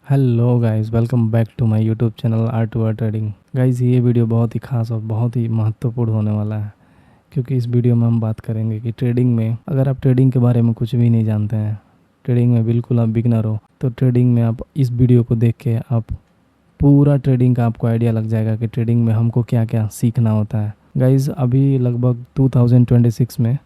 Hello guys, welcome back to my YouTube channel R to R trading. Guys, ये video बहुत ही खास और बहुत ही महत्वपूर्ण होने वाला है, क्योंकि इस वीडियो में हम बात करेंगे कि ट्रेडिंग में अगर आप ट्रेडिंग के बारे में कुछ भी नहीं जानते हैं, ट्रेडिंग में बिल्कुल आप बिगनर हो, तो ट्रेडिंग में आप इस वीडियो को देख के आप पूरा ट्रेडिंग का आपको आइडिया लग जाएगा कि ट्रेडिंग में हमको क्या क्या सीखना होता है। गाइस, अभी लगभग 2026 में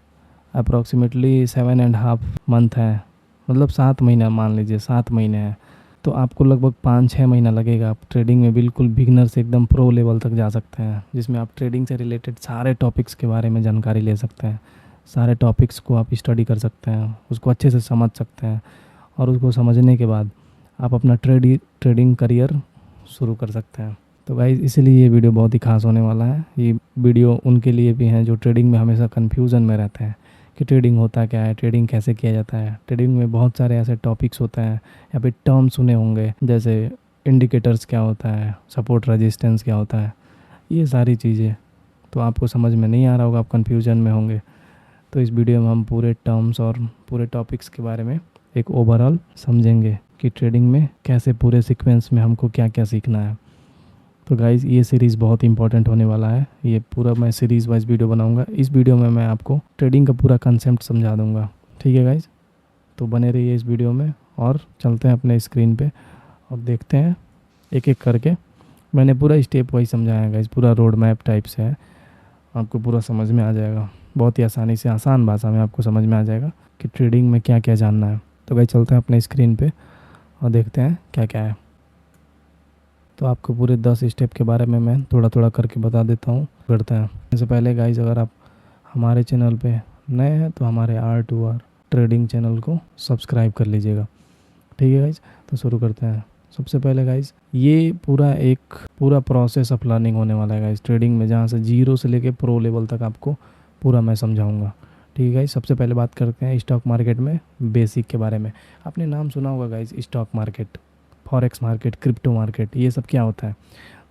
अप्रॉक्सीमेटली 7.5 मंथ है, मतलब 7 महीना, मान लीजिए 7 महीने हैं। तो आपको लगभग 5-6 महीना लगेगा। आप ट्रेडिंग में बिल्कुल बिगनर से एकदम प्रो लेवल तक जा सकते हैं, जिसमें आप ट्रेडिंग से रिलेटेड सारे टॉपिक्स के बारे में जानकारी ले सकते हैं। सारे टॉपिक्स को आप स्टडी कर सकते हैं, उसको अच्छे से समझ सकते हैं, और उसको समझने के बाद आप अपना ट्रेडिंग करियर शुरू कर सकते हैं। तो गाइस, इसीलिए ये वीडियो बहुत ही खास होने वाला है। ये वीडियो उनके लिए भी हैं जो ट्रेडिंग में हमेशा कन्फ्यूज़न में रहते हैं कि ट्रेडिंग होता क्या है, ट्रेडिंग कैसे किया जाता है। ट्रेडिंग में बहुत सारे ऐसे टॉपिक्स होते हैं या फिर टर्म सुने होंगे, जैसे इंडिकेटर्स क्या होता है, सपोर्ट रेजिस्टेंस क्या होता है, ये सारी चीज़ें तो आपको समझ में नहीं आ रहा होगा, आप कन्फ्यूजन में होंगे। तो इस वीडियो में हम पूरे टर्म्स और पूरे टॉपिक्स के बारे में एक ओवरऑल समझेंगे कि ट्रेडिंग में कैसे पूरे सीक्वेंस में हमको क्या क्या सीखना है। तो गाइज़, ये सीरीज़ बहुत इंपॉर्टेंट होने वाला है। ये पूरा मैं सीरीज़ वाइज वीडियो बनाऊंगा। इस वीडियो में मैं आपको ट्रेडिंग का पूरा कंसेप्ट समझा दूंगा। ठीक है गाइज़, तो बने रहिए इस वीडियो में और चलते हैं अपने स्क्रीन पे और देखते हैं एक एक करके। मैंने पूरा स्टेप वाइज समझाया है गाइज़, पूरा रोड मैप टाइप से है, आपको पूरा समझ में आ जाएगा। बहुत ही आसानी से, आसान भाषा में आपको समझ में आ जाएगा कि ट्रेडिंग में क्या क्या जानना है। तो गाइज़, चलते हैं अपने स्क्रीन पर और देखते हैं क्या क्या है। तो आपको पूरे 10 स्टेप के बारे में मैं थोड़ा थोड़ा करके बता देता हूँ। करते हैं इससे पहले गाइज, अगर आप हमारे चैनल पे नए हैं तो हमारे R2R ट्रेडिंग चैनल को सब्सक्राइब कर लीजिएगा। ठीक है गाइज, तो शुरू करते हैं। सबसे पहले गाइज, ये पूरा प्रोसेस ऑफ लर्निंग होने वाला है गाइज ट्रेडिंग में, जहाँ से जीरो से लेके प्रो लेवल तक आपको पूरा मैं समझाऊँगा। ठीक है गाइज, सबसे पहले बात करते हैं स्टॉक मार्केट में बेसिक के बारे में। आपने नाम सुना होगा guys, stock market, forex market, crypto market, ये सब क्या होता है।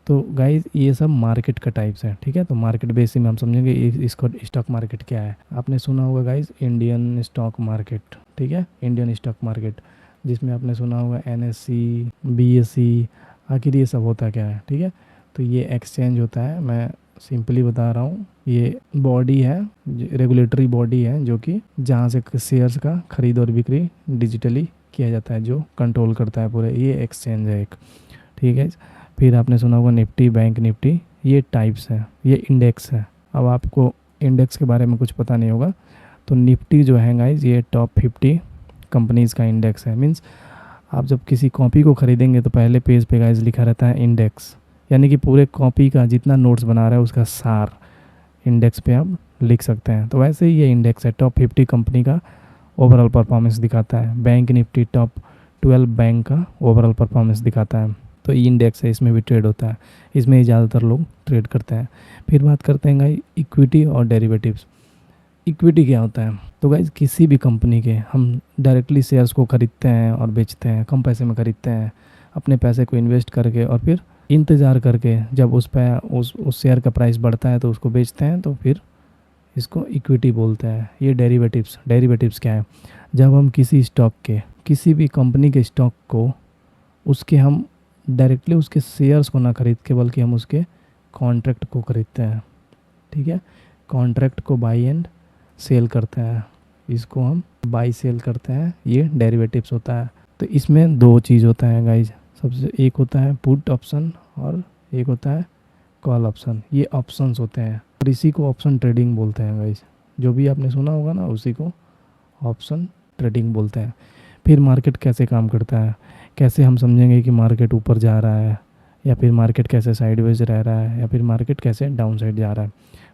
तो गाइज, ये सब मार्केट का टाइप्स है। ठीक है, तो मार्केट बेसिस में हम समझेंगे इसको स्टॉक मार्केट क्या है। आपने सुना होगा गाइज इंडियन स्टॉक मार्केट। ठीक है, इंडियन स्टॉक मार्केट, जिसमें आपने सुना होगा NSE, BSE, आखिर ये सब होता क्या है। ठीक है, तो ये एक्सचेंज होता है, मैं सिंपली बता रहा हूँ। ये बॉडी है, रेगुलेटरी बॉडी है, जो कि जहाँ से शेयर्स का खरीद और बिक्री डिजिटली किया जाता है, जो कंट्रोल करता है पूरे। ये एक्सचेंज है एक। ठीक है, फिर आपने सुना होगा निफ्टी, बैंक निफ्टी, ये टाइप्स है, ये इंडेक्स है। अब आपको इंडेक्स के बारे में कुछ पता नहीं होगा, तो निफ्टी जो है गाइज, ये टॉप 50 कंपनीज़ का इंडेक्स है। मीन्स आप जब किसी कॉपी को खरीदेंगे तो पहले पेज पे गाइज लिखा रहता है इंडेक्स, यानी कि पूरे कॉपी का जितना नोट्स बना रहा है उसका सार इंडेक्स पे आप लिख सकते हैं। तो वैसे ही ये इंडेक्स है, टॉप 50 कंपनी का ओवरऑल परफॉर्मेंस दिखाता है। बैंक निफ्टी टॉप 12 बैंक का ओवरऑल परफॉर्मेंस दिखाता है। तो ये इंडेक्स है, इसमें भी ट्रेड होता है, इसमें ही ज़्यादातर लोग ट्रेड करते हैं। फिर बात करते हैं गाइस इक्विटी और डेरिवेटिव्स। इक्विटी क्या होता है, तो गाइस किसी भी कंपनी के हम डायरेक्टली शेयर्स को खरीदते हैं और बेचते हैं, कम पैसे में खरीदते हैं अपने पैसे को इन्वेस्ट करके, और फिर इंतज़ार करके जब उस शेयर का प्राइस बढ़ता है तो उसको बेचते हैं, तो फिर इसको इक्विटी बोलते हैं। ये डेरिवेटिव्स क्या है, जब हम किसी स्टॉक के, किसी भी कंपनी के स्टॉक को, उसके हम डायरेक्टली उसके शेयर्स को ना खरीद के, बल्कि हम उसके कॉन्ट्रैक्ट को खरीदते हैं। ठीक है, कॉन्ट्रैक्ट को बाई एंड सेल करते हैं, इसको हम बाई सेल करते हैं, ये डेरिवेटिव्स होता है। तो इसमें दो चीज़ होता है गाइज, सबसे एक होता है पुट ऑप्शन और एक होता है कॉल ऑप्शन। ये ऑप्शंस होते हैं और इसी को ऑप्शन ट्रेडिंग बोलते हैं गाइज। जो भी आपने सुना होगा ना, उसी को ऑप्शन ट्रेडिंग बोलते हैं। फिर मार्केट कैसे काम करता है, कैसे हम समझेंगे कि मार्केट ऊपर जा रहा है, या फिर मार्केट कैसे साइडवेज रह रहा है, या फिर मार्केट कैसे डाउन साइड जा रहा है।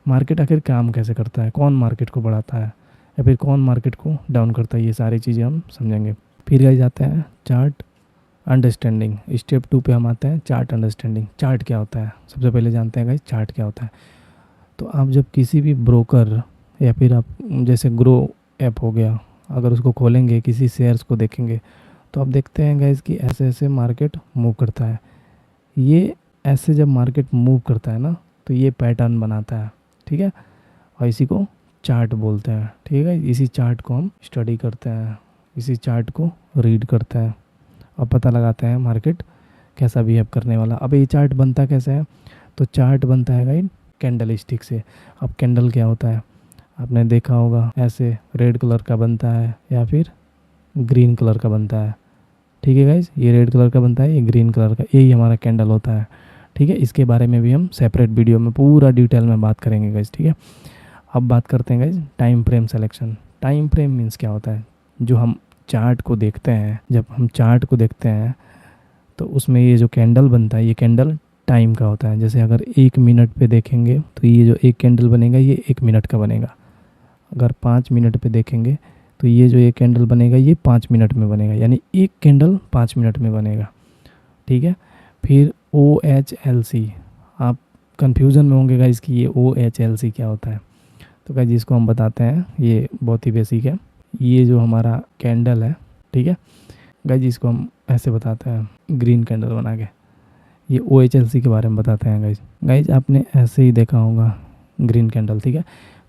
मार्केट आखिर काम कैसे करता है, कौन मार्केट को बढ़ाता है या फिर कौन मार्केट को डाउन करता है, ये सारी चीज़ें हम समझेंगे। फिर गाइज जाते हैं चार्ट अंडरस्टैंडिंग। स्टेप 2 पे हम आते हैं चार्ट अंडरस्टैंडिंग। चार्ट क्या होता है, सबसे पहले जानते हैं गाइज चार्ट क्या होता है। तो आप जब किसी भी ब्रोकर या फिर आप जैसे ग्रो ऐप हो गया, अगर उसको खोलेंगे, किसी शेयर्स को देखेंगे, तो आप देखते हैं गाइज कि ऐसे ऐसे मार्केट मूव करता है। ये ऐसे जब मार्केट मूव करता है ना, तो ये पैटर्न बनाता है। ठीक है, और इसी को चार्ट बोलते हैं। ठीक है, इसी चार्ट को हम स्टडी करते हैं, इसी चार्ट को रीड करते हैं, अब पता लगाते हैं मार्केट कैसा बिहेव करने वाला। अब ये चार्ट बनता कैसे है, तो चार्ट बनता है गाइड कैंडल स्टिक से। अब कैंडल क्या होता है, आपने देखा होगा ऐसे रेड कलर का बनता है या फिर ग्रीन कलर का बनता है। ठीक है गाइज, ये रेड कलर का बनता है, ये ग्रीन कलर का, यही हमारा कैंडल होता है। ठीक है, इसके बारे में भी हम सेपरेट वीडियो में पूरा डिटेल में बात करेंगे गाइज। ठीक है, अब बात करते हैं guys time frame selection. Time frame means क्या होता है, जो हम चार्ट को देखते हैं, जब हम चार्ट को देखते हैं तो उसमें ये जो कैंडल बनता है, ये कैंडल टाइम का होता है। जैसे अगर 1 मिनट पे देखेंगे तो ये जो एक कैंडल बनेगा ये 1 मिनट का बनेगा। अगर 5 मिनट पे देखेंगे तो ये जो एक कैंडल बनेगा ये 5 मिनट में बनेगा, यानी एक कैंडल 5 मिनट में बनेगा। ठीक है, फिर OHLC, आप कन्फ्यूज़न में होंगे गाइस कि ये OHLC क्या होता है। तो गाइस जिसको हम बताते हैं, ये बहुत ही बेसिक है। ये जो हमारा कैंडल है, ठीक है गाइस, जिसको हम ऐसे बताते हैं ग्रीन कैंडल बना के, ये OHLC के बारे में बताते हैं गाइस। गाइस आपने ऐसे ही देखा होगा ग्रीन कैंडल। ठीक है,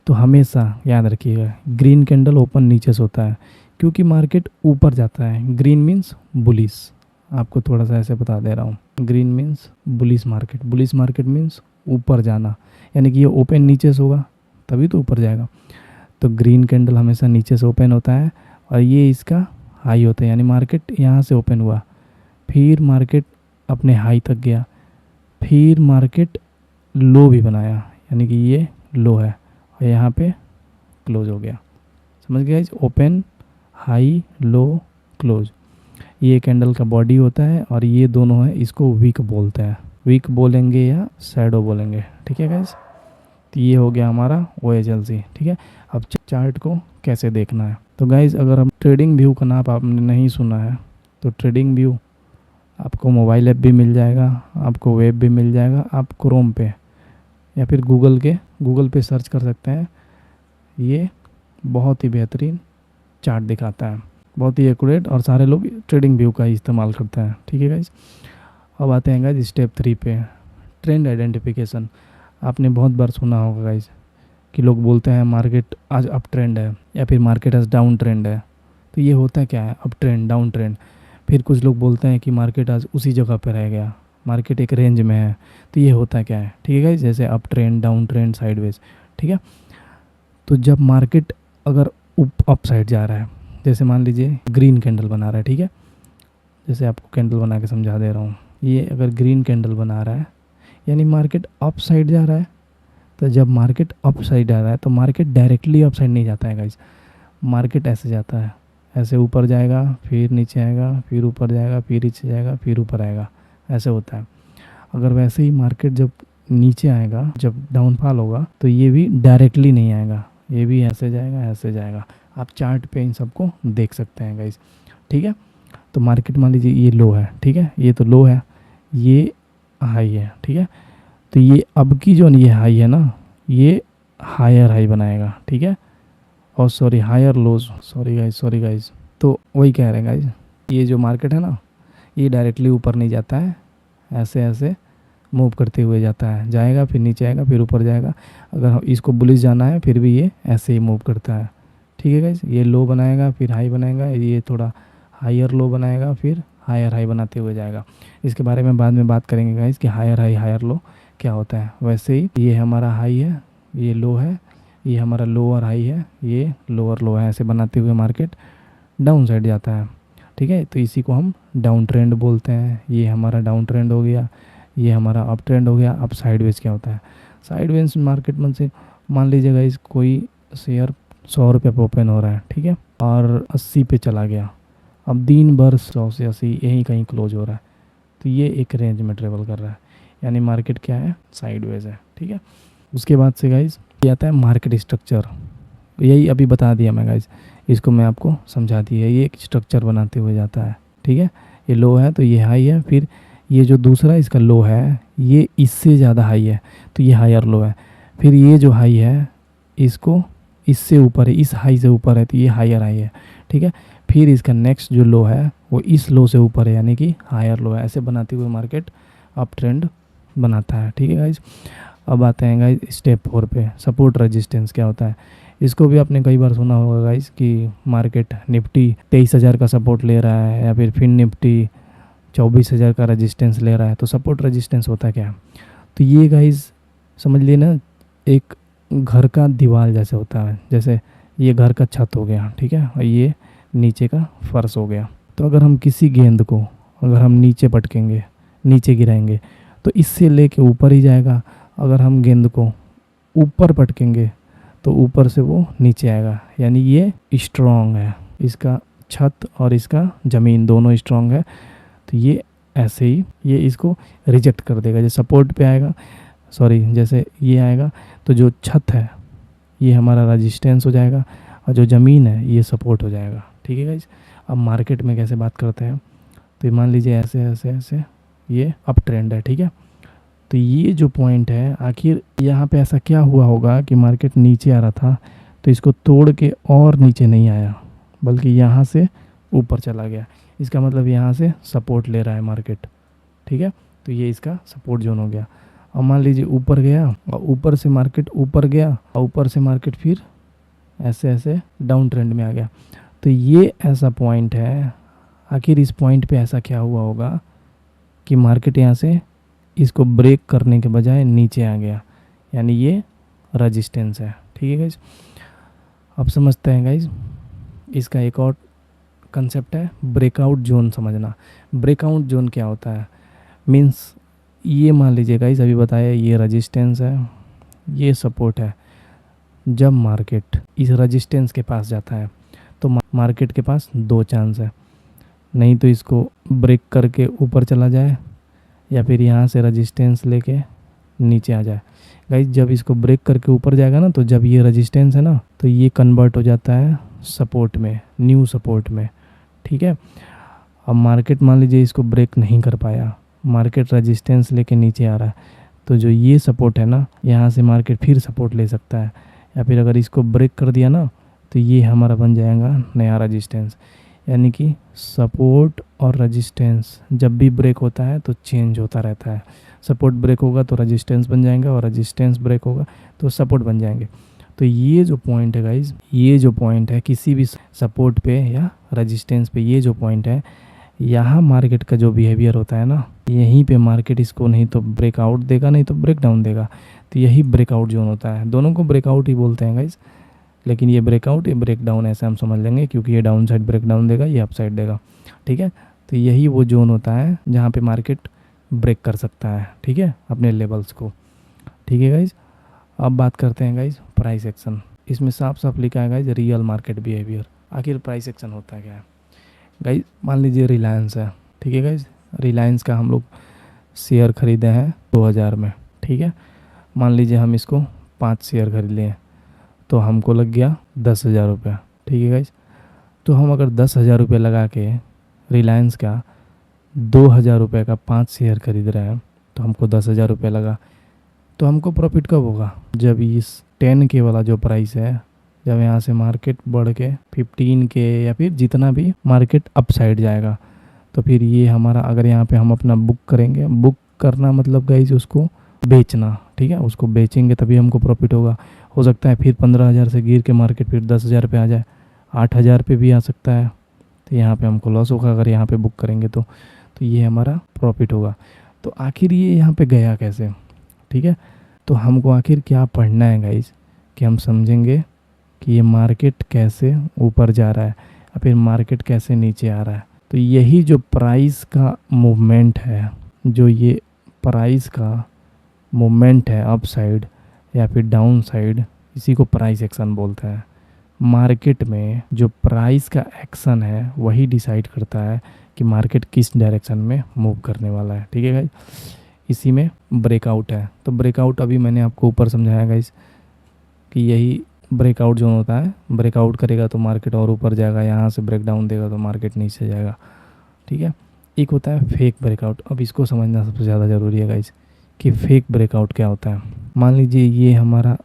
तो हमेशा याद रखिएगा ग्रीन कैंडल ओपन नीचे से होता है, क्योंकि मार्केट ऊपर जाता है। ग्रीन मीन्स बुलिश, आपको थोड़ा सा ऐसे बता दे रहा हूँ, green means bullish market. Bullish market means ऊपर जाना, यानी कि ये ओपन नीचे से होगा तभी तो ऊपर जाएगा। तो ग्रीन कैंडल हमेशा नीचे से ओपन होता है और ये इसका हाई होता है, यानी मार्केट यहाँ से ओपन हुआ, फिर मार्केट अपने हाई तक गया, फिर मार्केट लो भी बनाया, यानी कि ये लो है और यहाँ पे क्लोज हो गया। समझ गया, ओपन हाई लो क्लोज, ये कैंडल का बॉडी होता है और ये दोनों है, इसको वीक बोलते हैं। वीक बोलेंगे या शैडो बोलेंगे। ठीक है गाइस, तो ये हो गया हमारा OHLC। ठीक है, अब चार्ट को कैसे देखना है, तो गाइस अगर हम ट्रेडिंग व्यू का नाम आपने नहीं सुना है तो ट्रेडिंग व्यू आपको मोबाइल ऐप भी मिल जाएगा, आपको वेब भी मिल जाएगा, आप क्रोम पे या फिर गूगल पे सर्च कर सकते हैं। ये बहुत ही बेहतरीन चार्ट दिखाता है, बहुत ही एक्यूरेट, और सारे लोग ट्रेडिंग व्यू का ही इस्तेमाल करते हैं। ठीक है गाइज, अब आते हैं गाइज स्टेप 3 पे, ट्रेंड आइडेंटिफिकेशन। आपने बहुत बार सुना होगा गाइज कि लोग बोलते हैं मार्केट आज अप ट्रेंड है या फिर मार्केट आज डाउन ट्रेंड है। तो ये होता क्या है, अप ट्रेंड डाउन ट्रेंड। फिर कुछ लोग बोलते हैं कि मार्केट आज उसी जगह पे रह गया, मार्केट एक रेंज में है। तो ये होता क्या है, ठीक है गाइज, जैसे up trend down trend sideways. ठीक है, तो जब मार्केट अगर अप साइड जा रहा है, जैसे मान लीजिए ग्रीन कैंडल बना रहा है, ठीक है, जैसे आपको कैंडल बना के समझा दे रहा हूँ, ये अगर ग्रीन कैंडल बना रहा है यानी मार्केट अप साइड जा रहा है। तो जब मार्केट अप साइड आ रहा है तो मार्केट डायरेक्टली अप साइड नहीं जाता है गाइज, मार्केट ऐसे जाता है, ऐसे ऊपर जाएगा, फिर नीचे आएगा, फिर ऊपर जाएगा, फिर नीचे जाएगा, फिर ऊपर आएगा, ऐसे होता है। अगर वैसे ही मार्केट जब नीचे आएगा, जब डाउनफॉल होगा, तो ये भी डायरेक्टली नहीं आएगा, ये भी ऐसे जाएगा, ऐसे जाएगा। आप चार्ट पे इन सबको देख सकते हैं गाइज। ठीक है, तो मार्केट मान लीजिए ये लो है, ठीक है, ये तो लो है, ये हाई है। ठीक है, तो ये अब की जो ये हाई है ना, ये हायर हाई बनाएगा। ठीक है, और sorry higher lows, sorry guys, तो वही कह रहे हैं गाइज, ये जो मार्केट है ना, ये डायरेक्टली ऊपर नहीं जाता है, ऐसे ऐसे मूव करते हुए जाता है, जाएगा फिर नीचे आएगा, फिर ऊपर जाएगा। अगर इसको बुलिश जाना है फिर भी ये ऐसे ही मूव करता है। ठीक है गाइज, ये लो बनाएगा, फिर हाई बनाएगा, ये थोड़ा हायर लो बनाएगा, फिर हायर हाई बनाते हुए जाएगा। इसके बारे में बाद में बात करेंगे गाइज कि हायर हाई हायर लो क्या होता है। वैसे ही ये हमारा हाई है, ये लो है, ये हमारा लोअर हाई है, ये लोअर लो है, ऐसे बनाते हुए मार्केट डाउन साइड जाता है। ठीक है, तो इसी को हम डाउन ट्रेंड बोलते हैं। ये हमारा डाउन ट्रेंड हो गया, ये हमारा अप ट्रेंड हो गया। अब साइडवेज क्या होता है, साइडवेज मार्केट में से मान लीजिएगा इस कोई शेयर 100 रुपये पे ओपन हो रहा है, ठीक है, और 80 पे चला गया, अब दिन भर 100 से 80 यहीं कहीं क्लोज हो रहा है, तो ये एक रेंज में ट्रेवल कर रहा है, यानी मार्केट क्या है, साइडवेज है। ठीक है, उसके बाद से गाइज ये आता है मार्केट स्ट्रक्चर। यही अभी बता दिया मैं गाइज, इसको मैं आपको समझा दिया, ये एक स्ट्रक्चर बनाते हुए जाता है। ठीक है, ये लो है तो ये हाई है, फिर ये जो दूसरा इसका लो है ये इससे ज़्यादा हाई है तो ये हायर लो है, फिर ये जो हाई है इसको इससे ऊपर है, इस हाई से ऊपर है तो ये हायर हाई है। ठीक है, फिर इसका नेक्स्ट जो लो है वो इस लो से ऊपर है, यानी कि हायर लो है। ऐसे बनाते हुए मार्केट अप ट्रेंड बनाता है। ठीक है गाइज, अब आते हैं गाइज स्टेप 4 पे, सपोर्ट रेजिस्टेंस क्या होता है। इसको भी आपने कई बार सुना होगा गाइज कि मार्केट निफ्टी 23,000 का सपोर्ट ले रहा है, या फिर निफ्टी 24,000 का रेजिस्टेंस ले रहा है। तो सपोर्ट रेजिस्टेंस होता क्या है? तो ये गाइज समझ लिए ना, एक घर का दीवार जैसे होता है। जैसे ये घर का छत हो गया, ठीक है, और ये नीचे का फर्श हो गया। तो अगर हम किसी गेंद को अगर हम नीचे पटकेंगे, नीचे गिराएंगे, तो इससे लेके ऊपर ही जाएगा। अगर हम गेंद को ऊपर पटकेंगे तो ऊपर से वो नीचे आएगा। यानी ये स्ट्रॉन्ग है, इसका छत और इसका ज़मीन दोनों स्ट्रॉन्ग है। तो ये ऐसे ही ये इसको रिजेक्ट कर देगा। जैसे सपोर्ट पे आएगा, सॉरी, जैसे ये आएगा तो जो छत है ये हमारा रेजिस्टेंस हो जाएगा और जो ज़मीन है ये सपोर्ट हो जाएगा। ठीक है गाइस। अब मार्केट में कैसे बात करते हैं, तो मान लीजिए ऐसे ऐसे ऐसे ये अप ट्रेंड है, ठीक है। तो ये जो पॉइंट है, आखिर यहाँ पे ऐसा क्या हुआ होगा कि मार्केट नीचे आ रहा था तो इसको तोड़ के और नीचे नहीं आया, बल्कि यहाँ से ऊपर चला गया। इसका मतलब यहाँ से सपोर्ट ले रहा है मार्केट, ठीक है। तो ये इसका सपोर्ट जोन हो गया। और मान लीजिए ऊपर गया और ऊपर से मार्केट ऊपर गया और ऊपर से मार्केट फिर ऐसे ऐसे डाउन ट्रेंड में आ गया। तो ये ऐसा पॉइंट है। आखिर इस पॉइंट पे ऐसा क्या हुआ होगा कि मार्केट यहाँ से इसको ब्रेक करने के बजाय नीचे आ गया, यानी ये रेजिस्टेंस है। ठीक है गाइज। अब समझते हैं गाइज, इसका एक और कंसेप्ट है ब्रेकआउट जोन समझना। ब्रेकआउट जोन क्या होता है? मीन्स ये मान लीजिए गाइज, अभी बताया ये रेजिस्टेंस है, ये सपोर्ट है। जब मार्केट इस रेजिस्टेंस के पास जाता है तो मार्केट के पास दो चांस है, नहीं तो इसको ब्रेक करके ऊपर चला जाए या फिर यहाँ से रेजिस्टेंस लेके नीचे आ जाए। गाइज जब इसको ब्रेक करके ऊपर जाएगा ना, तो जब ये रेजिस्टेंस है ना, तो ये कन्वर्ट हो जाता है सपोर्ट में, न्यू सपोर्ट में। ठीक है। अब मार्केट मान लीजिए इसको ब्रेक नहीं कर पाया, मार्केट रेजिस्टेंस लेके नीचे आ रहा है, तो जो ये सपोर्ट है ना, यहाँ से मार्केट फिर सपोर्ट ले सकता है। या फिर अगर इसको ब्रेक कर दिया ना, तो ये हमारा बन जाएगा नया रेजिस्टेंस। यानी कि सपोर्ट और रेजिस्टेंस जब भी ब्रेक होता है तो चेंज होता रहता है। सपोर्ट ब्रेक होगा तो रेजिस्टेंस बन जाएगा और रेजिस्टेंस ब्रेक होगा तो सपोर्ट बन जाएंगे। तो ये जो पॉइंट है गाइज, ये जो पॉइंट है किसी भी सपोर्ट पे या रेजिस्टेंस पे, ये जो पॉइंट है, यहाँ मार्केट का जो बिहेवियर होता है ना, यहीं पे मार्केट इसको नहीं तो ब्रेकआउट देगा, नहीं तो ब्रेक डाउन देगा। तो यही ब्रेकआउट जोन होता है। दोनों को ब्रेकआउट ही बोलते हैं गाइज, लेकिन ये ब्रेकआउट ये ब्रेक डाउन ऐसे हम समझ लेंगे, क्योंकि ये डाउन साइड ब्रेक डाउन देगा, ये अप साइड देगा। ठीक है। तो यही वो जोन होता है जहाँ पे मार्केट ब्रेक कर सकता है, ठीक है, अपने लेवल्स को। ठीक है गाइज। अब बात करते हैं गाइज प्राइस एक्शन। इसमें साफ साफ लिखा है गाइज रियल मार्केट बिहेवियर। आखिर प्राइस एक्शन होता क्या है गाइज? मान लीजिए रिलायंस है, ठीक है गाइज। रिलायंस का हम लोग शेयर खरीदे हैं 2000 में, ठीक है। मान लीजिए हम इसको 5 शेयर खरीद लिए तो हमको लग गया 10,000 रुपया, ठीक है गाइज। तो हम अगर 10,000 रुपये लगा के रिलायंस का 2,000 रुपये का 5 शेयर खरीद रहे हैं, तो हमको 10,000 रुपये लगा। तो हमको प्रॉफिट कब होगा? जब इस 10K वाला जो प्राइस है, जब यहाँ से मार्केट बढ़ के 15K या फिर जितना भी मार्केट अप साइड जाएगा, तो फिर ये हमारा, अगर यहाँ पे हम अपना बुक करेंगे, बुक करना मतलब गाइज उसको बेचना, ठीक है, उसको बेचेंगे तभी हमको प्रॉफिट होगा। हो सकता है फिर 15,000 से गिर के मार्केट फिर 10,000 पे आ जाए, 8,000 पे भी आ सकता है। तो यहाँ पे हमको लॉस होगा अगर यहाँ पे बुक करेंगे तो ये हमारा प्रॉफिट होगा। तो आखिर ये यहाँ पे गया कैसे? ठीक है। तो हमको आखिर क्या पढ़ना है गाइज कि हम समझेंगे कि ये मार्केट कैसे ऊपर जा रहा है या फिर मार्केट कैसे नीचे आ रहा है। तो यही जो प्राइस का मूवमेंट है, जो ये प्राइस का मूवमेंट है अप साइड या फिर डाउन साइड, इसी को प्राइस एक्शन बोलते हैं। मार्केट में जो प्राइस का एक्शन है वही डिसाइड करता है कि मार्केट किस डायरेक्शन में मूव करने वाला है। ठीक है गाइज। इसी में ब्रेकआउट है। तो ब्रेकआउट अभी मैंने आपको ऊपर समझाया गाइज कि यही ब्रेकआउट जोन होता है। ब्रेकआउट करेगा तो मार्केट और ऊपर जाएगा, यहाँ से ब्रेक डाउन देगा तो मार्केट नीचे जाएगा। ठीक है। एक होता है फेक ब्रेकआउट। अब इसको समझना सबसे ज़्यादा ज़रूरी है गाइज कि फेक ब्रेकआउट क्या होता है। मान लीजिए ये हमारा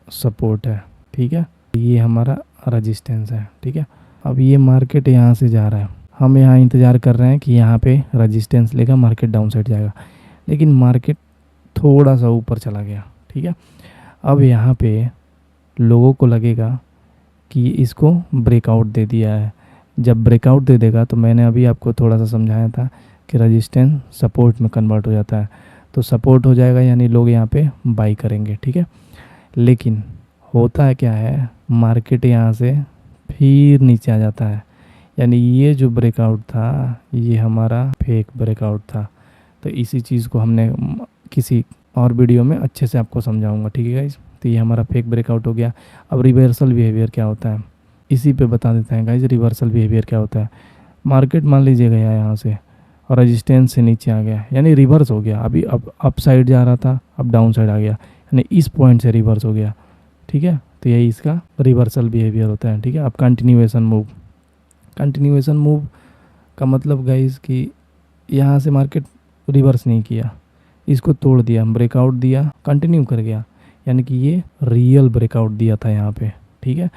सपोर्ट है, ठीक है, ये हमारा रेजिस्टेंस है, ठीक है। अब ये मार्केट यहाँ से जा रहा है, हम यहाँ इंतज़ार कर रहे हैं कि यहाँ पे रेजिस्टेंस लेगा, मार्केट डाउन साइड जाएगा, लेकिन मार्केट थोड़ा सा ऊपर चला गया, ठीक है। अब यहाँ पे लोगों को लगेगा कि इसको ब्रेकआउट दे दिया है। जब ब्रेकआउट दे देगा, तो मैंने अभी आपको थोड़ा सा समझाया था कि रेजिस्टेंस सपोर्ट में कन्वर्ट हो जाता है। तो सपोर्ट हो जाएगा यानी लोग यहाँ पे बाई करेंगे, ठीक है। लेकिन होता है क्या है, मार्केट यहाँ से फिर नीचे आ जाता है, यानी ये जो ब्रेकआउट था ये हमारा फेक ब्रेकआउट था। तो इसी चीज़ को हमने किसी और वीडियो में अच्छे से आपको समझाऊंगा, ठीक है गाइज। तो ये हमारा फेक ब्रेकआउट हो गया। अब रिवर्सल बिहेवियर क्या होता है इसी पे बता देते हैं गाइज। रिवर्सल बिहेवियर क्या होता है, मार्केट मान लीजिए गया यहाँ से और रेजिस्टेंस से नीचे आ गया, यानी रिवर्स हो गया। अभी अप साइड जा रहा था, अब डाउन साइड आ गया, यानी इस पॉइंट से रिवर्स हो गया, ठीक है। तो यही इसका रिवर्सल बिहेवियर होता है, ठीक है। अब कंटिन्यूएशन मूव, कंटिन्यूएशन मूव का मतलब गाइज कि यहाँ से मार्केट रिवर्स नहीं किया, इसको तोड़ दिया, ब्रेकआउट दिया, कंटिन्यू कर गया, यानी कि ये रियल ब्रेकआउट दिया था यहाँ पे, ठीक है,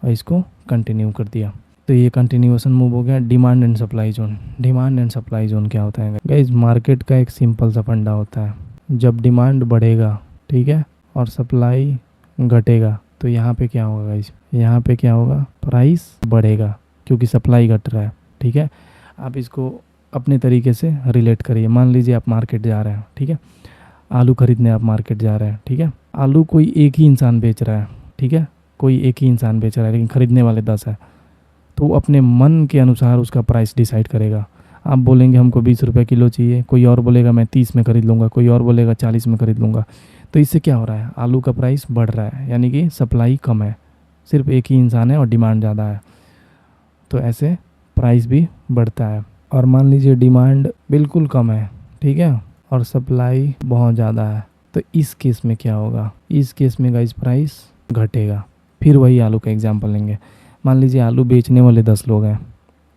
और इसको कंटिन्यू कर दिया। तो ये कंटिन्यूएशन मूव हो गया। Demand and supply zone, demand and supply zone क्या होता है गाइज, मार्केट का एक सिंपल सा फंडा होता है। जब डिमांड बढ़ेगा, ठीक है, और सप्लाई घटेगा, तो यहाँ पे क्या होगा गाइज, यहाँ पे क्या होगा, प्राइस बढ़ेगा क्योंकि सप्लाई घट रहा है, ठीक है। आप इसको अपने तरीके से रिलेट करिए। मान लीजिए आप मार्केट जा रहे हैं, ठीक है, आलू खरीदने आप मार्केट जा रहे हैं, ठीक है। आलू कोई एक ही इंसान बेच रहा है, ठीक है, कोई एक ही इंसान बेच रहा है, लेकिन खरीदने वाले 10 है। तो वो अपने मन के अनुसार उसका प्राइस डिसाइड करेगा। आप बोलेंगे हमको 20 रुपये किलो चाहिए, कोई और बोलेगा मैं 30 में खरीद लूँगा, कोई और बोलेगा 40 में खरीद लूँगा। तो इससे क्या हो रहा है, आलू का प्राइस बढ़ रहा है, यानी कि सप्लाई कम है, सिर्फ एक ही इंसान है और डिमांड ज़्यादा है, तो ऐसे प्राइस भी बढ़ता है। और मान लीजिए डिमांड बिल्कुल कम है, ठीक है, और सप्लाई बहुत ज़्यादा है, तो इस केस में क्या होगा, इस केस में गाइस प्राइस घटेगा। फिर वही आलू का एग्जांपल लेंगे। मान लीजिए आलू बेचने वाले 10 लोग हैं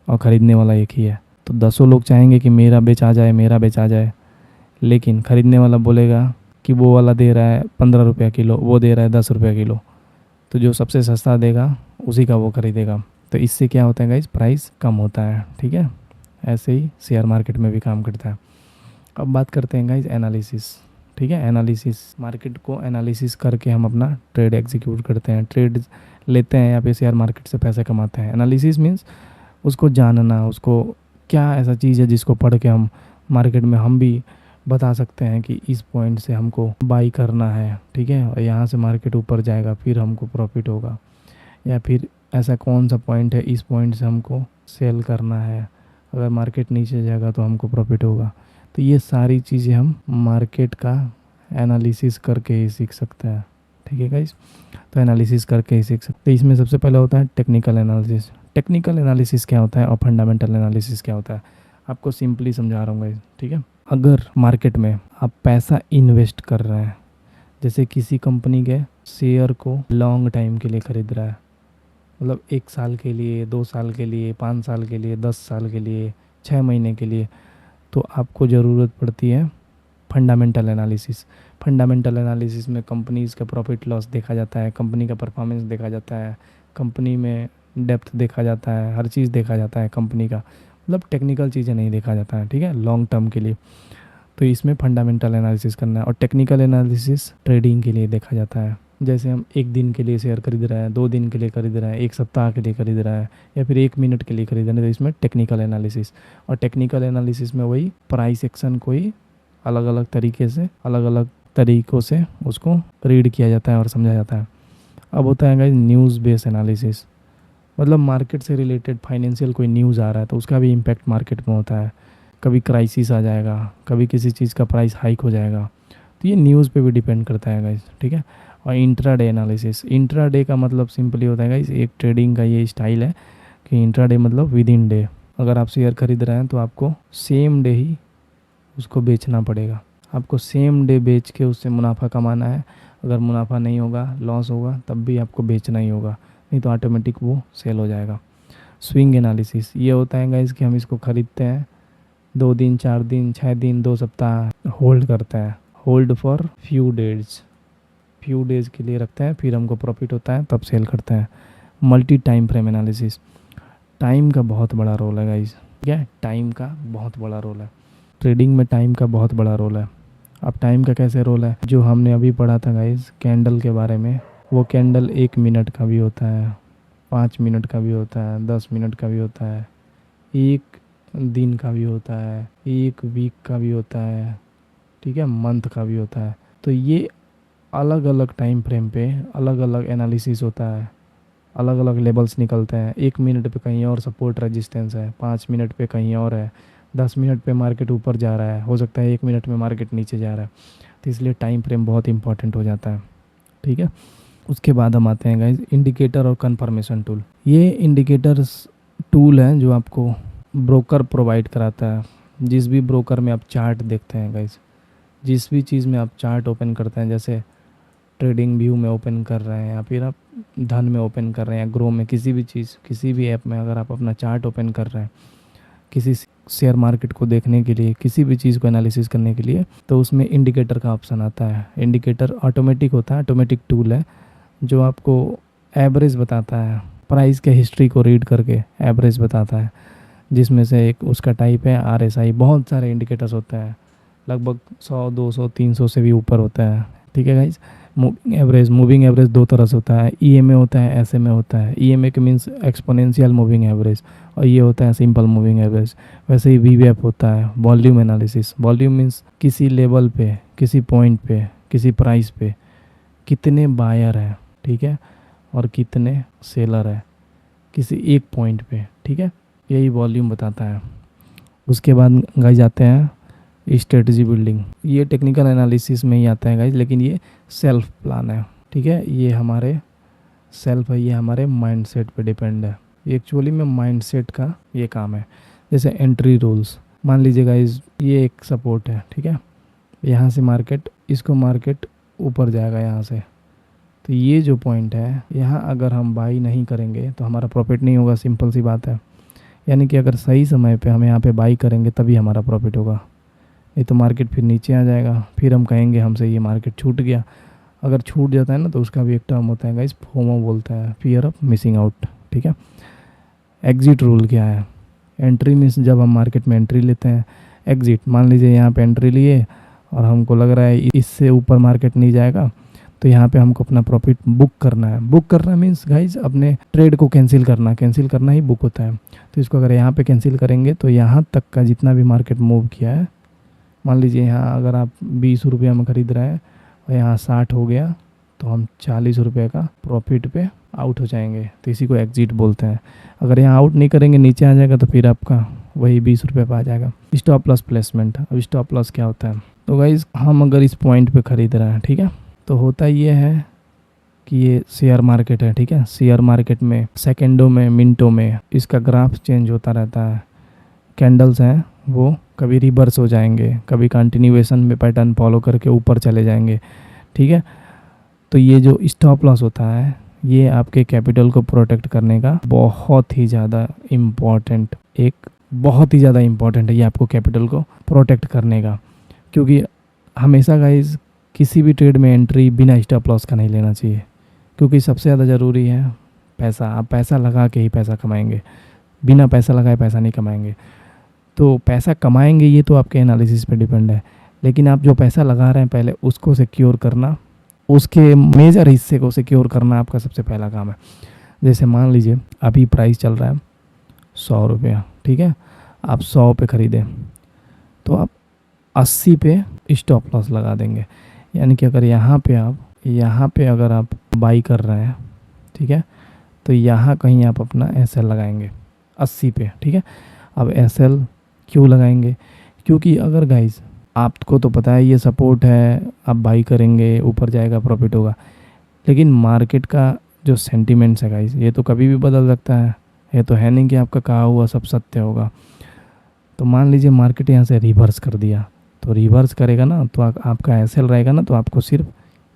और ख़रीदने वाला एक ही है, तो 10 लोग चाहेंगे कि मेरा बेचा जाए, मेरा बेचा जाए, लेकिन ख़रीदने वाला बोलेगा कि वो वाला दे रहा है 15 रुपये किलो, वो दे रहा है 10 रुपये किलो, तो जो सबसे सस्ता देगा उसी का वो खरीदेगा। तो इससे क्या होता है गाइस, प्राइस कम होता है, ठीक है। ऐसे ही शेयर मार्केट में भी काम करता है। अब बात करते हैं गाइस एनालिसिस, ठीक है। एनालिसिस, मार्केट को एनालिसिस करके हम अपना ट्रेड एग्जीक्यूट करते हैं, ट्रेड लेते हैं या फिर शेयर मार्केट से पैसे कमाते हैं। एनालिसिस मीन्स उसको जानना, उसको क्या ऐसा चीज़ है जिसको पढ़ के हम मार्केट में हम भी बता सकते हैं कि इस पॉइंट से हमको बाई करना है, ठीक है, और यहाँ से मार्केट ऊपर जाएगा फिर हमको प्रॉफिट होगा, या फिर ऐसा कौन सा पॉइंट है इस पॉइंट से हमको सेल करना है, अगर मार्केट नीचे जाएगा तो हमको प्रॉफिट होगा। तो ये सारी चीज़ें हम मार्केट का एनालिसिस करके ही सीख सकते हैं, ठीक है गाइस। तो एनालिसिस करके ही सीख सकते हैं। इसमें सबसे पहले होता है टेक्निकल एनालिसिस। टेक्निकल एनालिसिस क्या होता है और फंडामेंटल एनालिसिस क्या होता है, आपको सिंपली समझा रहा हूँ गाइस, ठीक है। अगर मार्केट में आप पैसा इन्वेस्ट कर रहे हैं, जैसे किसी कंपनी के शेयर को लॉन्ग टाइम के लिए ख़रीद रहा है, मतलब 1 साल के लिए, 2 साल के लिए, 5 साल के लिए, 10 साल के लिए, 6 महीने के लिए, तो आपको ज़रूरत पड़ती है फंडामेंटल एनालिसिस। फंडामेंटल एनालिसिस में कंपनीज़ का प्रॉफिट लॉस देखा जाता है, कंपनी का परफॉर्मेंस देखा जाता है, कंपनी में डेप्थ देखा जाता है, हर चीज़ देखा जाता है कंपनी का, मतलब टेक्निकल चीज़ें नहीं देखा जाता है, ठीक है, लॉन्ग टर्म के लिए। तो इसमें फंडामेंटल एनालिसिस करना है। और टेक्निकल एनालिसिस ट्रेडिंग के लिए देखा जाता है, जैसे हम 1 दिन के लिए शेयर खरीद रहे हैं, 2 दिन के लिए खरीद रहे हैं, 1 सप्ताह के लिए खरीद रहे हैं, या फिर 1 मिनट के लिए खरीद रहे हैं, तो इसमें टेक्निकल एनालिसिस। और टेक्निकल एनालिसिस में वही प्राइस एक्शन को ही अलग अलग तरीके से, अलग अलग तरीक़ों से उसको रीड किया जाता है और समझा जाता है। अब होता है गाइस न्यूज़ बेस्ड एनालिसिस, मतलब मार्केट से रिलेटेड फाइनेंशियल कोई न्यूज़ आ रहा है तो उसका भी इम्पैक्ट मार्केट में होता है। कभी क्राइसिस आ जाएगा, कभी किसी चीज़ का प्राइस हाइक हो जाएगा, तो ये न्यूज़ पे भी डिपेंड करता है गाइस, ठीक है। और इंट्राडे एनालिसिस, इंट्राडे का मतलब सिंपली होता है गाइस, एक ट्रेडिंग का ये स्टाइल है कि इंट्राडे मतलब विद इन डे। अगर आप शेयर खरीद रहे हैं तो आपको सेम डे ही उसको बेचना पड़ेगा, आपको सेम डे बेच के उससे मुनाफा कमाना है। अगर मुनाफा नहीं होगा, लॉस होगा, तब भी आपको बेचना ही होगा, नहीं तो ऑटोमेटिक वो सेल हो जाएगा। स्विंग एनालिसिस, ये होता है गाइस कि हम इसको ख़रीदते हैं, 2 दिन, 4 दिन, 6 दिन, 2 सप्ताह होल्ड करते हैं, होल्ड फॉर फ्यू डेज़ के लिए रखते हैं, फिर हमको प्रॉफिट होता है तब सेल करते हैं। Multi time frame analysis, time का बहुत बड़ा रोल है गाइस, ठीक है, टाइम का बहुत बड़ा रोल है ट्रेडिंग में, टाइम का बहुत बड़ा रोल है। अब टाइम का कैसे रोल है, जो हमने अभी पढ़ा था गाइस कैंडल के बारे में, वो कैंडल 1 मिनट का भी होता है, 5 मिनट का भी होता है, 10 मिनट का भी होता है, 1 दिन का भी होता है, एक वीक का भी होता है, ठीक है, मंथ का भी होता है। तो ये अलग अलग टाइम फ्रेम पे अलग अलग एनालिसिस होता है, अलग अलग लेवल्स निकलते हैं। 1 मिनट पे कहीं और सपोर्ट रेजिस्टेंस है, 5 मिनट पे कहीं और है, 10 मिनट पे मार्केट ऊपर जा रहा है, हो सकता है 1 मिनट में मार्केट नीचे जा रहा है। तो इसलिए टाइम फ्रेम बहुत इंपॉर्टेंट हो जाता है, ठीक है। उसके बाद हम आते हैं गाइज इंडिकेटर और कन्फर्मेशन टूल। ये इंडिकेटर्स टूल हैं जो आपको ब्रोकर प्रोवाइड कराता है। जिस भी ब्रोकर में आप चार्ट देखते हैं गाइज, जिस भी चीज़ में आप चार्ट ओपन करते हैं, जैसे ट्रेडिंग व्यू में ओपन कर रहे हैं या फिर आप धन में ओपन कर रहे हैं या ग्रो में, किसी भी चीज़, किसी भी ऐप में अगर आप अपना चार्ट ओपन कर रहे हैं किसी शेयर मार्केट को देखने के लिए, किसी भी चीज़ को एनालिसिस करने के लिए, तो उसमें इंडिकेटर का ऑप्शन आता है। इंडिकेटर ऑटोमेटिक होता है, ऑटोमेटिक टूल है जो आपको एवरेज बताता है, प्राइस के हिस्ट्री को रीड करके एवरेज बताता है, जिसमें से एक उसका टाइप है RSI। बहुत सारे इंडिकेटर्स होते हैं, लगभग 100, 200, 300 से भी ऊपर होता है, ठीक है गाइज। मूविंग एवरेज दो तरह से होता है, EMA होता है, SMA होता है। EMA के मीन्स एक्सपोनेंशियल मूविंग एवरेज, और ये होता है सिंपल मूविंग एवरेज। वैसे ही VWAP होता है, वॉल्यूम एनालिसिस। वॉल्यूम मीन्स किसी लेवल पे, किसी पॉइंट पे, किसी प्राइस पे कितने बायर हैं, ठीक है, और कितने सेलर है किसी एक पॉइंट पे, ठीक है, यही वॉल्यूम बताता है। उसके बाद गाइज आते हैं स्ट्रेटजी बिल्डिंग। ये टेक्निकल एनालिसिस में ही आता है गाइज, लेकिन ये सेल्फ प्लान है, ठीक है। ये हमारे सेल्फ है, ये हमारे माइंडसेट पे डिपेंड है। ये एक्चुअली में माइंडसेट का ये काम है। जैसे एंट्री रूल्स, मान लीजिए गाइज ये एक सपोर्ट है, ठीक है, यहाँ से मार्केट, इसको मार्केट ऊपर जाएगा यहाँ से, तो ये जो पॉइंट है यहाँ अगर हम बाई नहीं करेंगे तो हमारा प्रॉफिट नहीं होगा, सिंपल सी बात है। यानी कि अगर सही समय पे हम यहाँ पे बाई करेंगे तभी हमारा प्रॉफिट होगा, नहीं तो मार्केट फिर नीचे आ जाएगा, फिर हम कहेंगे हमसे ये मार्केट छूट गया। अगर छूट जाता है ना तो उसका भी एक टर्म होता है गाइस, फोमो बोलता है, फियर ऑफ मिसिंग आउट, ठीक है। एग्जिट रूल क्या है? एंट्री मीन्स जब हम मार्केट में एंट्री लेते हैं। एग्जिट, मान लीजिए यहाँ पे एंट्री लिए और हमको लग रहा है इससे ऊपर मार्केट नहीं जाएगा, तो यहाँ पे हमको अपना प्रॉफिट बुक करना है। बुक करना मीन्स गाइज अपने ट्रेड को कैंसिल करना, कैंसिल करना ही बुक होता है। तो इसको अगर यहाँ पे कैंसिल करेंगे तो यहाँ तक का जितना भी मार्केट मूव किया है, मान लीजिए यहाँ अगर आप 20 रुपये में ख़रीद रहे हैं और यहाँ 60 हो गया, तो हम 40 रुपये का प्रॉफिट पे आउट हो जाएंगे, तो इसी को एग्जिट बोलते हैं। अगर यहाँ आउट नहीं करेंगे, नीचे आ जाएगा, तो फिर आपका वही 20 रुपये पे आ जाएगा। Stop loss placement. अब स्टॉप लॉस क्या होता है? तो गाइज हम अगर इस पॉइंट पे ख़रीद रहे हैं, ठीक है, तो होता ये है कि ये शेयर मार्केट है, ठीक है। शेयर मार्केट में सेकेंडों में, मिनटों में इसका ग्राफ चेंज होता रहता है। कैंडल्स हैं वो कभी रिवर्स हो जाएंगे, कभी कंटिन्यूएशन में पैटर्न फॉलो करके ऊपर चले जाएंगे, ठीक है। तो ये जो स्टॉप लॉस होता है, ये आपके कैपिटल को प्रोटेक्ट करने का बहुत ही ज़्यादा इम्पॉर्टेंट, बहुत ही ज़्यादा इम्पॉर्टेंट है ये आपको कैपिटल को प्रोटेक्ट करने का। क्योंकि हमेशा गाइज किसी भी ट्रेड में एंट्री बिना स्टॉप लॉस का नहीं लेना चाहिए, क्योंकि सबसे ज़्यादा ज़रूरी है पैसा। आप पैसा लगा के ही पैसा कमाएंगे, बिना पैसा लगाए पैसा नहीं कमाएंगे। तो पैसा कमाएंगे ये तो आपके एनालिसिस पे डिपेंड है, लेकिन आप जो पैसा लगा रहे हैं पहले उसको सिक्योर करना, उसके मेजर हिस्से को सिक्योर करना आपका सबसे पहला काम है। जैसे मान लीजिए अभी प्राइस चल रहा है 100 रुपया, ठीक है, आप 100 पे ख़रीदें तो आप 80 पे स्टॉप लॉस लगा देंगे। यानी कि अगर यहाँ पे अगर आप बाई कर रहे हैं, ठीक है, तो यहाँ कहीं आप अपना SL लगाएंगे 80 पे, ठीक है। अब SL क्यों लगाएंगे? क्योंकि अगर गाइज आपको तो पता है ये सपोर्ट है, आप बाई करेंगे ऊपर जाएगा प्रॉफिट होगा, लेकिन मार्केट का जो सेंटिमेंट्स है गाइज ये तो कभी भी बदल सकता है। ये तो है नहीं कि आपका कहा हुआ सब सत्य होगा। तो मान लीजिए मार्केट यहाँ से रिवर्स कर दिया, तो रिवर्स करेगा ना तो आपका SL रहेगा ना, तो आपको सिर्फ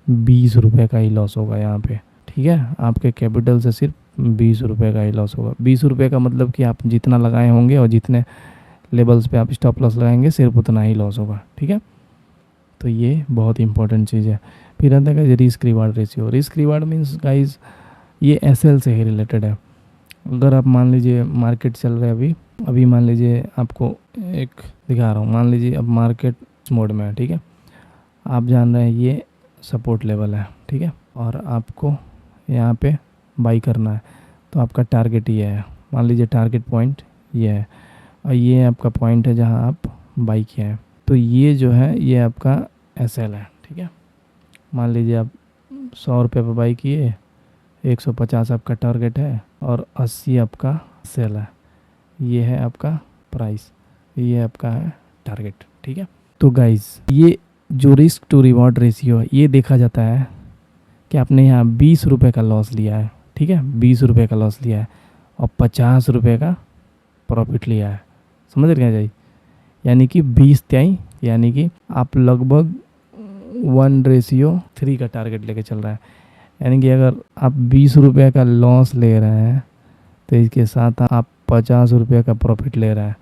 20 रुपये का ही लॉस होगा यहाँ पे, ठीक है। आपके कैपिटल से सिर्फ 20 रुपये का ही लॉस होगा। 20 रुपये का मतलब कि आप जितना लगाए होंगे और जितने लेवल्स पे आप स्टॉप लॉस लगाएंगे सिर्फ उतना ही लॉस होगा, ठीक है। तो ये बहुत इंपॉर्टेंट चीज़ है। फिर आता है risk reward ratio. Risk reward means guys ये SL से ही रिलेटेड है। अगर आप मान लीजिए मार्केट चल रहा है अभी मान लीजिए आपको एक दिखा रहा हूँ, मान लीजिए अब मार्केट मोड में है, ठीक है, आप जान रहे हैं ये सपोर्ट लेवल है, ठीक है, और आपको यहाँ पे बाई करना है, तो आपका टारगेट ये है, मान लीजिए टारगेट पॉइंट ये है। और ये आपका पॉइंट है जहाँ आप बाई किया है। तो ये जो है ये आपका SL है, ठीक है। मान लीजिए आप 100 रुपये पर बाई किए, 150 आपका टारगेट है और 80 आपका सेल है। ये है आपका प्राइस, ये आपका है टारगेट, ठीक है। तो गाइस ये जो रिस्क टू रिवॉर्ड रेशियो है ये देखा जाता है कि आपने यहाँ 20 रुपये का लॉस लिया है, ठीक है, 20 रुपये का लॉस लिया है और 50 रुपये का प्रॉफिट लिया है। समझ रहे हैं? यानी कि 20/3, यानी कि आप लगभग 1:3 का टारगेट लेके चल रहा है। यानी कि अगर आप 20 रुपये का लॉस ले रहे हैं तो इसके साथ आप 50 रुपये का प्रॉफिट ले रहे हैं,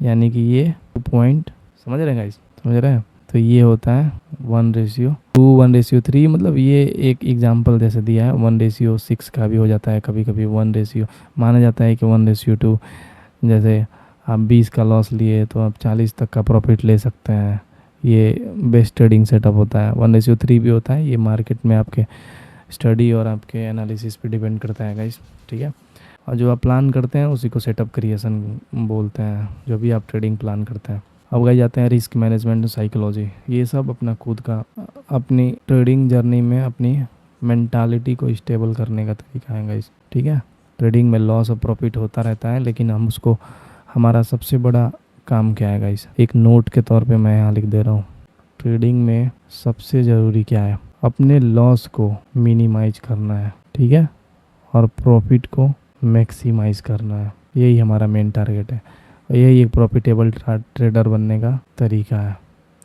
यानी कि ये 2 पॉइंट, समझ रहे हैं गाइस? समझ रहे हैं? तो ये होता है 1:2, 1:3, मतलब ये एक एग्जांपल जैसे दिया है। 1:6 का भी हो जाता है कभी कभी, 1 माना जाता है कि 1:2। जैसे आप 20 का लॉस लिए तो आप 40 तक का प्रॉफिट ले सकते हैं। ये बेस्ट ट्रेडिंग सेटअप होता है। 1:3 भी होता है, ये मार्केट में आपके स्टडी और आपके एनालिसिस पे डिपेंड करता है गाइस, ठीक है। और जो आप प्लान करते हैं उसी को सेटअप क्रिएशन बोलते हैं, जो भी आप ट्रेडिंग प्लान करते हैं। अब गाइस जाते हैं रिस्क मैनेजमेंट, साइकोलॉजी। ये सब अपना खुद का अपनी ट्रेडिंग जर्नी में अपनी मेंटालिटी को स्टेबल करने का तरीका है गाइस, ठीक है। ट्रेडिंग में लॉस और प्रॉफिट होता रहता है, लेकिन हम उसको, हमारा सबसे बड़ा काम क्या है गाइस, एक नोट के तौर पे मैं यहाँ लिख दे रहा हूँ। ट्रेडिंग में सबसे ज़रूरी क्या है? अपने लॉस को मिनिमाइज करना है, ठीक है, और प्रॉफिट को मैक्सिमाइज करना है। यही हमारा मेन टारगेट है और यही एक प्रॉफिटेबल ट्रेडर बनने का तरीका है।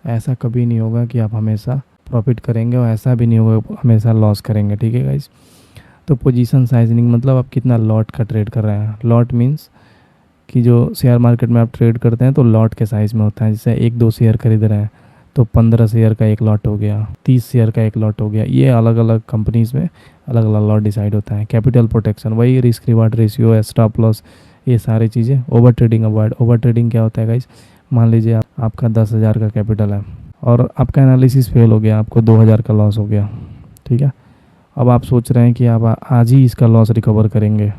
ऐसा कभी नहीं होगा कि आप हमेशा प्रॉफिट करेंगे और ऐसा भी नहीं होगा हमेशा लॉस करेंगे, ठीक है गाइस। तो पोजीशन साइजनिंग मतलब आप कितना लॉट का ट्रेड कर रहे हैं। लॉट मीन्स कि जो शेयर मार्केट में आप ट्रेड करते हैं तो लॉट के साइज़ में होता है। जैसे 1-2 शेयर खरीद रहे हैं तो 15 शेयर का एक लॉट हो गया, 30 शेयर का एक लॉट हो गया। ये अलग अलग कंपनीज में अलग अलग लॉट डिसाइड होता है। कैपिटल प्रोटेक्शन, वही रिस्क रिवार्ड रेशियो है, स्टॉप लॉस, ये सारी चीज़ें। Over trading avoid. Over trading क्या होता है गाइस? मान लीजिए आपका 10,000 का कैपिटल है और आपका एनालिसिस फेल हो गया, आपको 2,000 का लॉस हो गया, ठीक है। अब आप सोच रहे हैं कि आप आज ही इसका लॉस रिकवर करेंगे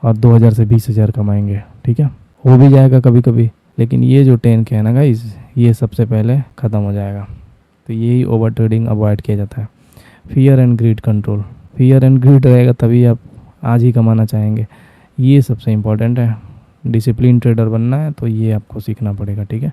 और 2,000 से 20,000 कमाएंगे, ठीक है। हो भी जाएगा कभी कभी, लेकिन ये जो 10K है ना गाइस, ये सबसे पहले ख़त्म हो जाएगा। तो यही ओवर ट्रेडिंग अवॉइड किया जाता है। Fear and greed control. Fear and greed रहेगा तभी आप आज ही कमाना चाहेंगे, ये सबसे इम्पोर्टेंट है। डिसिप्लिन ट्रेडर बनना है तो ये आपको सीखना पड़ेगा, ठीक है।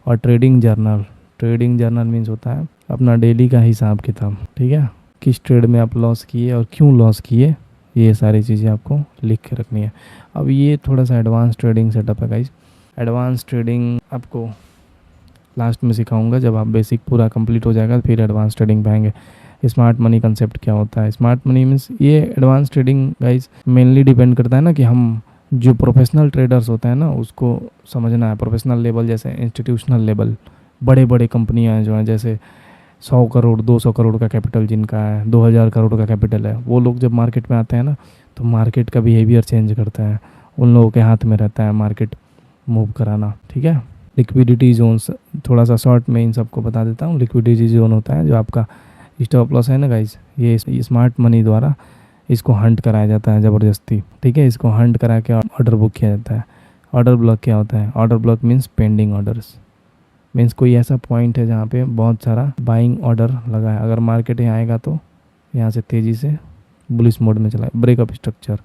और trading journal. Trading journal means होता है अपना डेली का हिसाब किताब, ठीक है। किस ट्रेड में आप लॉस किए और क्यों लॉस किए, ये सारी चीज़ें आपको लिख के रखनी है। अब ये थोड़ा सा एडवांस ट्रेडिंग सेटअप है गाइस। एडवांस ट्रेडिंग आपको लास्ट में सिखाऊंगा, जब आप बेसिक पूरा कंप्लीट हो जाएगा फिर एडवांस ट्रेडिंग पे आएंगे। स्मार्ट मनी कंसेप्ट क्या होता है? स्मार्ट मनी मीन्स ये advance trading guys mainly depend करता है ना कि हम जो प्रोफेशनल ट्रेडर्स होते हैं ना उसको समझना है। प्रोफेशनल लेवल जैसे इंस्टीट्यूशनल लेवल, बड़े बड़े कंपनियां जो हैं, जैसे 100 करोड़ 200 करोड़ का कैपिटल जिनका है, 2,000 करोड़ का कैपिटल है, वो लोग जब मार्केट में आते हैं ना तो मार्केट का बिहेवियर चेंज करता है। उन लोगों के हाथ में रहता है मार्केट मूव कराना, ठीक है। लिक्विडिटी जोन्स, थोड़ा सा शॉर्ट में इन सबको बता देता हूँ। लिक्विडिटी जोन होता है जो आपका स्टॉप लॉस है ना गाइस, ये स्मार्ट मनी द्वारा इसको हंट कराया जाता है ज़बरदस्ती, ठीक है। इसको हंट करा के ऑर्डर बुक किया जाता है। ऑर्डर ब्लॉक क्या होता है? Order block means pending orders, means कोई ऐसा पॉइंट है जहाँ पे बहुत सारा बाइंग ऑर्डर लगा है। अगर मार्केट यहाँ आएगा तो यहाँ से तेज़ी से बुलिश मोड में चला है। Breakup structure.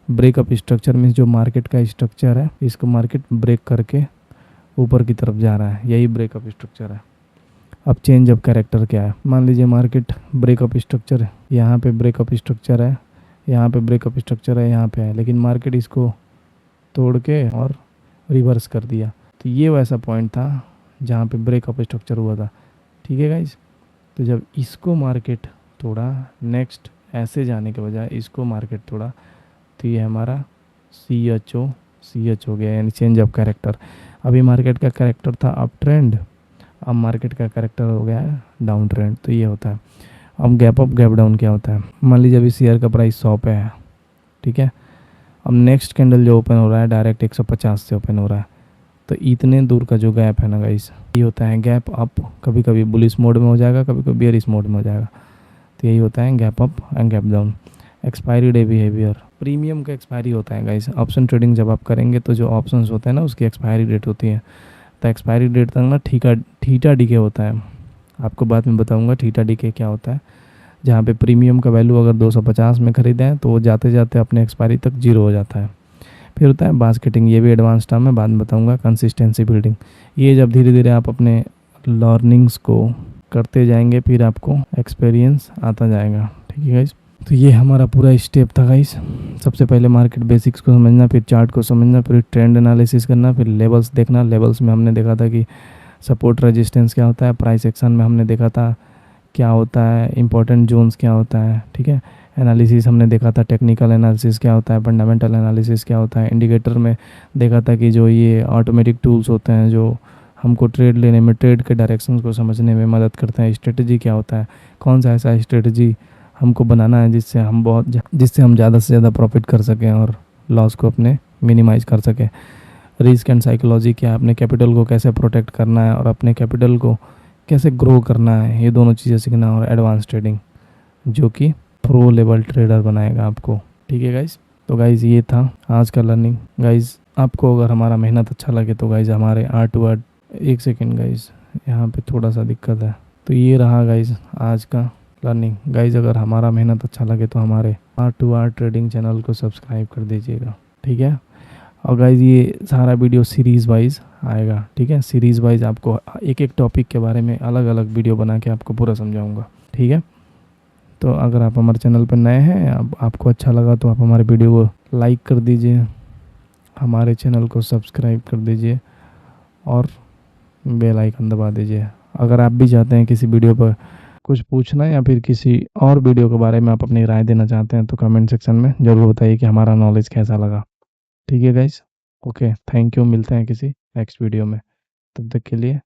Breakup structure means जो मार्केट का स्ट्रक्चर है इसको मार्केट ब्रेक करके ऊपर की तरफ जा रहा है, यही ब्रेकअप स्ट्रक्चर है। अब चेंज ऑफ कैरेक्टर क्या है? मान लीजिए मार्केट ब्रेकअप स्ट्रक्चर है, यहाँ पे ब्रेकअप स्ट्रक्चर है, यहाँ पे ब्रेकअप स्ट्रक्चर है, यहाँ पे है, लेकिन मार्केट इसको तोड़ के और रिवर्स कर दिया। तो ये वैसा पॉइंट था जहाँ पे ब्रेकअप स्ट्रक्चर हुआ था, ठीक है गाइस। तो जब इसको मार्केट तोड़ा, नेक्स्ट ऐसे जाने के बजाय इसको मार्केट तोड़ा, तो ये हमारा CH हो गया, यानी चेंज ऑफ कैरेक्टर। अभी मार्केट का कैरेक्टर था अप ट्रेंड, अब मार्केट का कैरेक्टर हो गया है डाउन ट्रेंड, तो ये होता है। अब गैप अप गैप डाउन क्या होता है? मान लीजिए अभी शेयर का प्राइस 100 पे है, ठीक है। अब नेक्स्ट कैंडल जो ओपन हो रहा है डायरेक्ट 150 से ओपन हो रहा है, तो इतने दूर का जो गैप है ना गाइस, ये होता है गैप अप। कभी कभी बुलिश मोड में हो जाएगा, कभी कभी बेयरिश मोड में हो जाएगा, तो यही होता है gap up and gap down. Expiry day behaviour, premium का एक्सपायरी होता है गाइस। ऑप्शन ट्रेडिंग जब आप करेंगे तो जो ऑप्शंस होते हैं ना उसकी एक्सपायरी डेट होती है। तो एक्सपायरी डेट तक ना थीटा डीके होता है। आपको बाद में बताऊंगा थीटा डीके क्या होता है। जहाँ पे प्रीमियम का वैल्यू अगर 250 में खरीदे हैं तो वो जाते जाते अपने एक्सपायरी तक जीरो हो जाता है। फिर होता है बास्केटिंग, ये भी एडवांस टर्म है, बाद में बताऊंगा। कंसिस्टेंसी बिल्डिंग, ये जब धीरे धीरे आप अपने लर्निंग्स को करते जाएंगे फिर आपको एक्सपीरियंस आता जाएगा। ठीक है गाइस, तो ये हमारा पूरा स्टेप था गाइस। सबसे पहले मार्केट बेसिक्स को समझना, फिर चार्ट को समझना, फिर ट्रेंड एनालिसिस करना, फिर लेवल्स देखना। लेवल्स में हमने देखा था कि सपोर्ट रेजिस्टेंस क्या होता है, प्राइस एक्शन में हमने देखा था क्या होता है, इंपॉर्टेंट जोन्स क्या होता है। ठीक है, एनालिसिस हमने देखा था, टेक्निकल एनालिसिस क्या होता है, फंडामेंटल एनालिसिस क्या होता है। इंडिकेटर में देखा था कि जो ये ऑटोमेटिक टूल्स होते हैं जो हमको ट्रेड लेने में, ट्रेड के डायरेक्शंस को समझने में मदद करते हैं। स्ट्रेटजी क्या होता है, कौन सा ऐसा स्ट्रेटजी हमको बनाना है जिससे हम ज़्यादा से ज़्यादा प्रॉफिट कर सकें और लॉस को अपने मिनिमाइज कर सकें। रिस्क एंड साइकोलॉजी क्या है, अपने कैपिटल को कैसे प्रोटेक्ट करना है और अपने कैपिटल को कैसे ग्रो करना है, ये दोनों चीज़ें सीखना। और एडवांस ट्रेडिंग जो कि प्रो लेवल ट्रेडर बनाएगा आपको। ठीक है गाइज, तो गाइज ये था आज का लर्निंग। गाइज आपको अगर हमारा मेहनत अच्छा लगे तो गाइज हमारे आर्ट टू आर्ट, एक सेकेंड गाइज यहाँ पे थोड़ा सा दिक्कत है। तो ये रहा गाइज आज का लर्निंग। गाइज अगर हमारा मेहनत अच्छा लगे तो हमारे art to art trading channel को सब्सक्राइब कर दीजिएगा। ठीक है, और गाइज ये सारा वीडियो सीरीज़ वाइज आएगा। ठीक है, सीरीज़ वाइज आपको एक एक टॉपिक के बारे में अलग अलग वीडियो बना के आपको पूरा समझाऊंगा। ठीक है, तो अगर आप हमारे चैनल पर नए हैं, आपको अच्छा लगा तो आप हमारे वीडियो को लाइक कर दीजिए, हमारे चैनल को सब्सक्राइब कर दीजिए और बेल आइकन दबा दीजिए। अगर आप भी चाहते हैं किसी वीडियो पर कुछ पूछना या फिर किसी और वीडियो के बारे में आप अपनी राय देना चाहते हैं तो कमेंट सेक्शन में ज़रूर बताइए कि हमारा नॉलेज कैसा लगा। ठीक है गाइस, ओके, थैंक यू। मिलते हैं किसी नेक्स्ट वीडियो में, तब तक के लिए